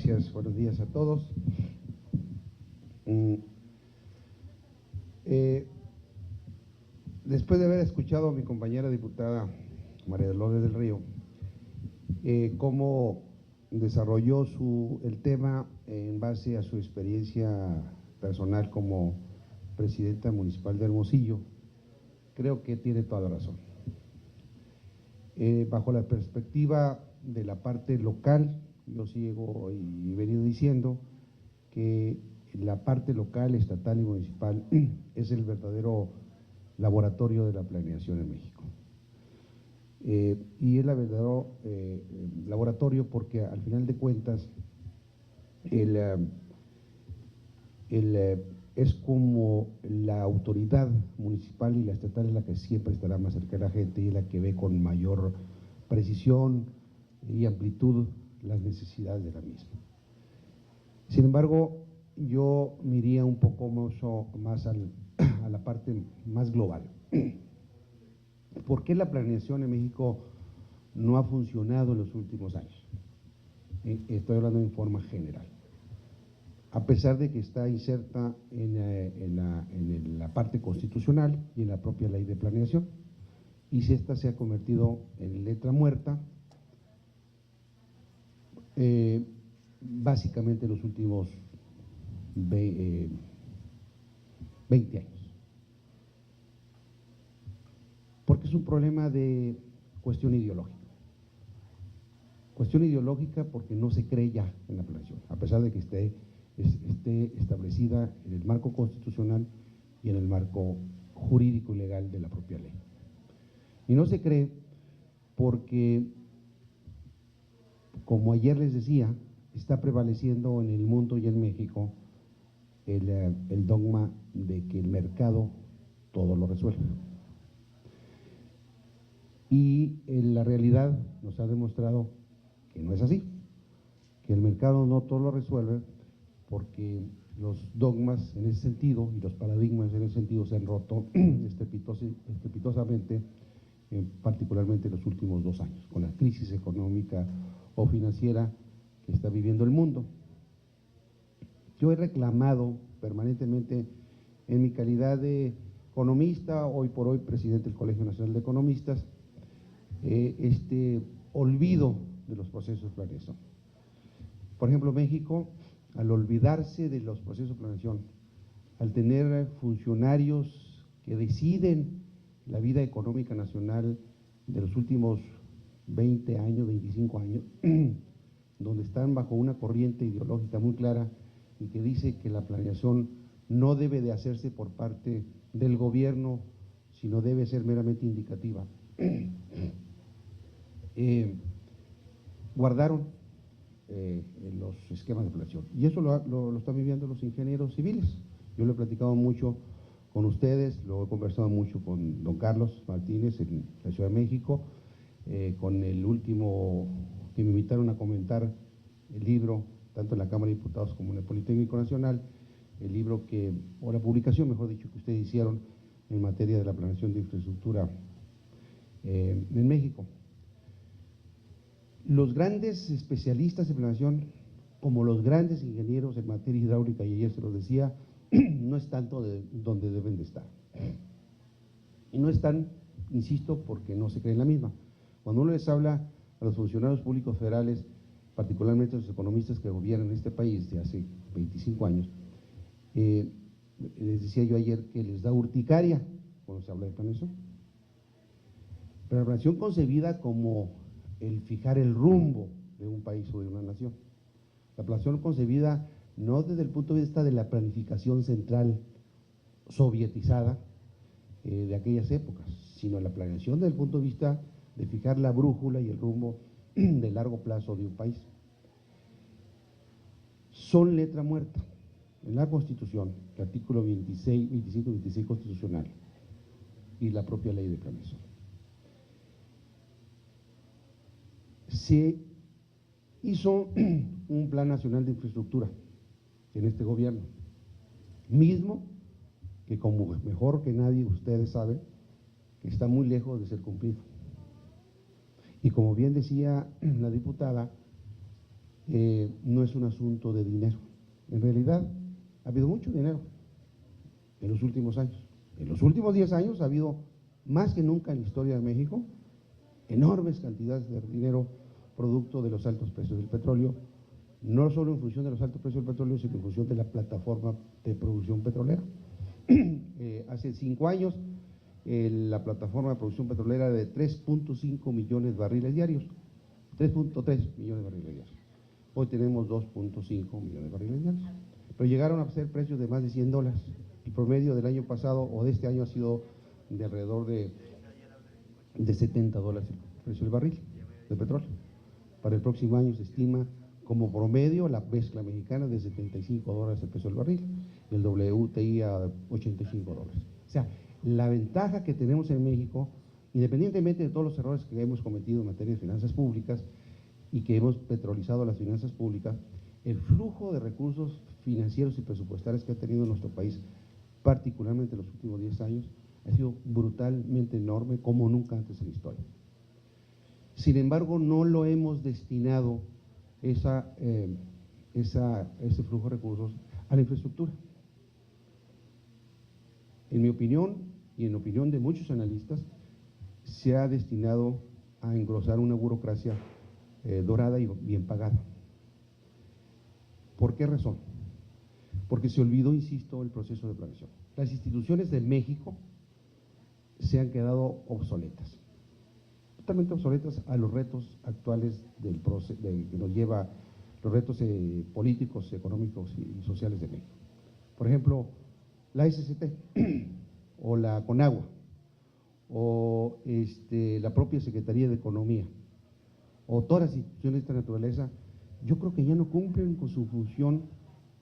Gracias, buenos días a todos. Después de haber escuchado a mi compañera diputada María Dolores del Río, cómo desarrolló el tema en base a su experiencia personal como presidenta municipal de Hermosillo, creo que tiene toda la razón. Bajo la perspectiva de la parte local, yo sigo y he venido diciendo que la parte local, estatal y municipal es el verdadero laboratorio de la planeación en México. Y es el verdadero laboratorio porque al final de cuentas es como la autoridad municipal y la estatal es la que siempre estará más cerca de la gente y es la que ve con mayor precisión y amplitud las necesidades de la misma. Sin embargo, yo me iría un poco más a la parte más global. ¿Por qué la planeación en México no ha funcionado en los últimos años? Estoy hablando en forma general. A pesar de que está inserta en la parte constitucional y en la propia ley de planeación, y si esta se ha convertido en letra muerta, básicamente en los últimos 20 años. Porque es un problema de cuestión ideológica. Cuestión ideológica porque no se cree ya en la planeación, a pesar de que esté establecida en el marco constitucional y en el marco jurídico y legal de la propia ley. Y no se cree porque, como ayer les decía, está prevaleciendo en el mundo y en México el dogma de que el mercado todo lo resuelve. Y la realidad nos ha demostrado que no es así, que el mercado no todo lo resuelve porque los dogmas en ese sentido y los paradigmas en ese sentido se han roto estrepitosamente, particularmente en los últimos 2 años, con la crisis económica o financiera que está viviendo el mundo. Yo he reclamado permanentemente en mi calidad de economista, hoy por hoy presidente del Colegio Nacional de Economistas, este olvido de los procesos de planeación. Por ejemplo, México, al olvidarse de los procesos de planeación, al tener funcionarios que deciden la vida económica nacional de los últimos 20 años, 25 años, donde están bajo una corriente ideológica muy clara y que dice que la planeación no debe de hacerse por parte del gobierno, sino debe ser meramente indicativa. Guardaron los esquemas de planeación. Y eso lo están viviendo los ingenieros civiles. Yo lo he platicado mucho con ustedes, lo he conversado mucho con don Carlos Martínez en la Ciudad de México, con el último que me invitaron a comentar el libro, tanto en la Cámara de Diputados como en el Politécnico Nacional, el libro o la publicación, mejor dicho, que ustedes hicieron en materia de la planeación de infraestructura en México. Los grandes especialistas en planeación, como los grandes ingenieros en materia hidráulica, y ayer se los decía, no están donde deben de estar. Y no están, insisto, porque no se creen la misma. Cuando uno les habla a los funcionarios públicos federales, particularmente a los economistas que gobiernan este país de hace 25 años, les decía yo ayer que les da urticaria cuando se habla de planeación. Pero la planeación concebida como el fijar el rumbo de un país o de una nación. La planeación concebida no desde el punto de vista de la planificación central sovietizada de aquellas épocas, sino la planeación desde el punto de vista de fijar la brújula y el rumbo de largo plazo de un país. Son letra muerta en la Constitución, el artículo 26, 25 y 26 constitucional y la propia ley de planeación. Se hizo un Plan Nacional de Infraestructura en este gobierno, mismo que, como mejor que nadie ustedes saben, que está muy lejos de ser cumplido. Y como bien decía la diputada, no es un asunto de dinero. En realidad, ha habido mucho dinero en los últimos años. En los últimos 10 años ha habido, más que nunca en la historia de México, enormes cantidades de dinero producto de los altos precios del petróleo, no solo en función de los altos precios del petróleo, sino en función de la plataforma de producción petrolera. Hace 5 años, la plataforma de producción petrolera era de 3.5 millones de barriles diarios, 3.3 millones de barriles diarios. Hoy tenemos 2.5 millones de barriles diarios. Pero llegaron a ser precios de más de $100. El promedio del año pasado o de este año ha sido de alrededor de $70 el precio del barril de petróleo. Para el próximo año se estima como promedio la mezcla mexicana de $75 el precio del barril, el WTI a $85. O sea, la ventaja que tenemos en México, independientemente de todos los errores que hemos cometido en materia de finanzas públicas y que hemos petrolizado las finanzas públicas, el flujo de recursos financieros y presupuestarios que ha tenido nuestro país, particularmente en los últimos 10 años, ha sido brutalmente enorme como nunca antes en la historia. Sin embargo, no lo hemos destinado ese flujo de recursos a la infraestructura. En mi opinión y en opinión de muchos analistas, se ha destinado a engrosar una burocracia dorada y bien pagada. ¿Por qué razón? Porque se olvidó, insisto, el proceso de planeación. Las instituciones de México se han quedado obsoletas, totalmente obsoletas a los retos actuales del proceso que nos lleva, los retos políticos, económicos y sociales de México. Por ejemplo, la SCT o la CONAGUA o la propia Secretaría de Economía o todas las instituciones de esta naturaleza, yo creo que ya no cumplen con su función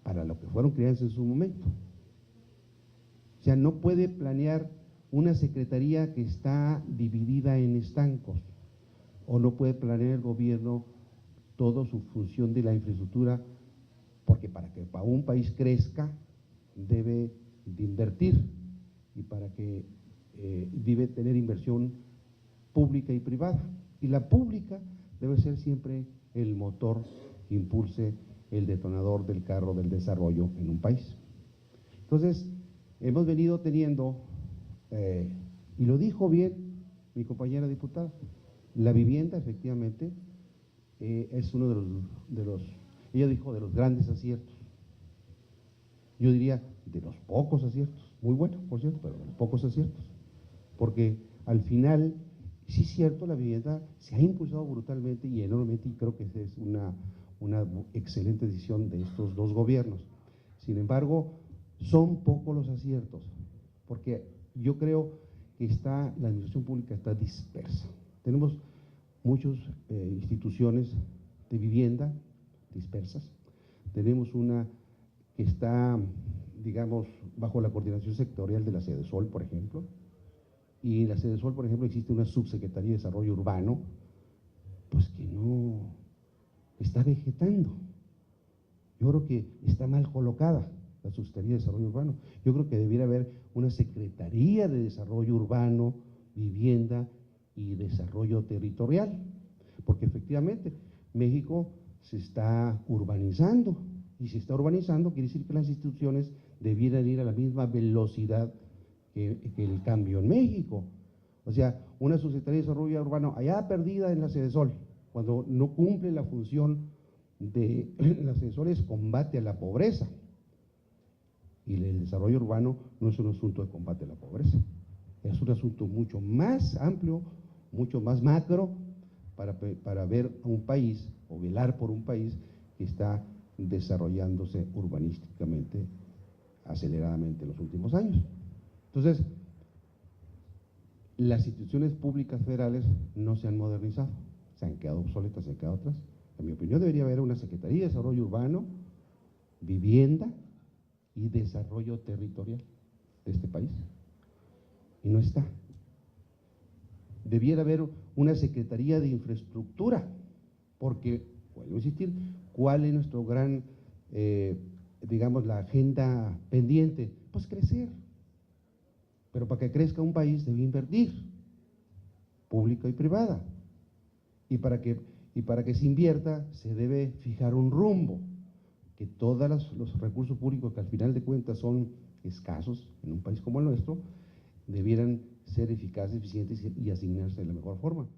para lo que fueron creadas en su momento. O sea, no puede planear una secretaría que está dividida en estancos, o no puede planear el gobierno toda su función de la infraestructura, porque para que un país crezca debe de invertir, y para que debe tener inversión pública y privada, y la pública debe ser siempre el motor que impulse el detonador del carro del desarrollo en un país. Entonces, hemos venido teniendo, y lo dijo bien mi compañera diputada, la vivienda efectivamente es uno ella dijo de los grandes aciertos. Yo diría de los pocos aciertos, muy bueno, por cierto, pero de los pocos aciertos. Porque al final, sí es cierto, la vivienda se ha impulsado brutalmente y enormemente, y creo que esa es una excelente decisión de estos dos gobiernos. Sin embargo, son pocos los aciertos, porque yo creo que la administración pública está dispersa. Tenemos muchas instituciones de vivienda dispersas. Tenemos una que está, digamos, bajo la coordinación sectorial de la Sedesol, por ejemplo, y en la Sedesol, por ejemplo, existe una subsecretaría de Desarrollo Urbano, pues que no está vegetando. Yo creo que está mal colocada la Subsecretaría de Desarrollo Urbano. Yo creo que debiera haber una Secretaría de Desarrollo Urbano, Vivienda y Desarrollo Territorial, porque efectivamente México se está urbanizando, y si está urbanizando quiere decir que las instituciones debieran ir a la misma velocidad que el cambio en México. O sea, una Subsecretaría de Desarrollo Urbano allá perdida en la Sedesol, cuando no cumple la función de la Sedesol, es combate a la pobreza. Y el desarrollo urbano no es un asunto de combate a la pobreza, es un asunto mucho más amplio, mucho más macro, para ver a un país o velar por un país que está desarrollándose urbanísticamente aceleradamente en los últimos años. Entonces, las instituciones públicas federales no se han modernizado, se han quedado obsoletas, se han quedado atrás. En mi opinión, debería haber una Secretaría de Desarrollo Urbano, Vivienda y Desarrollo Territorial de este país, y no está. Debiera haber una Secretaría de Infraestructura, porque, vuelvo a insistir, ¿cuál es nuestro gran, digamos, la agenda pendiente? Pues crecer. Pero para que crezca un país debe invertir, pública y privada. Y Y para que se invierta se debe fijar un rumbo, que todos los recursos públicos, que al final de cuentas son escasos en un país como el nuestro, debieran ser eficaces, eficientes y asignarse de la mejor forma.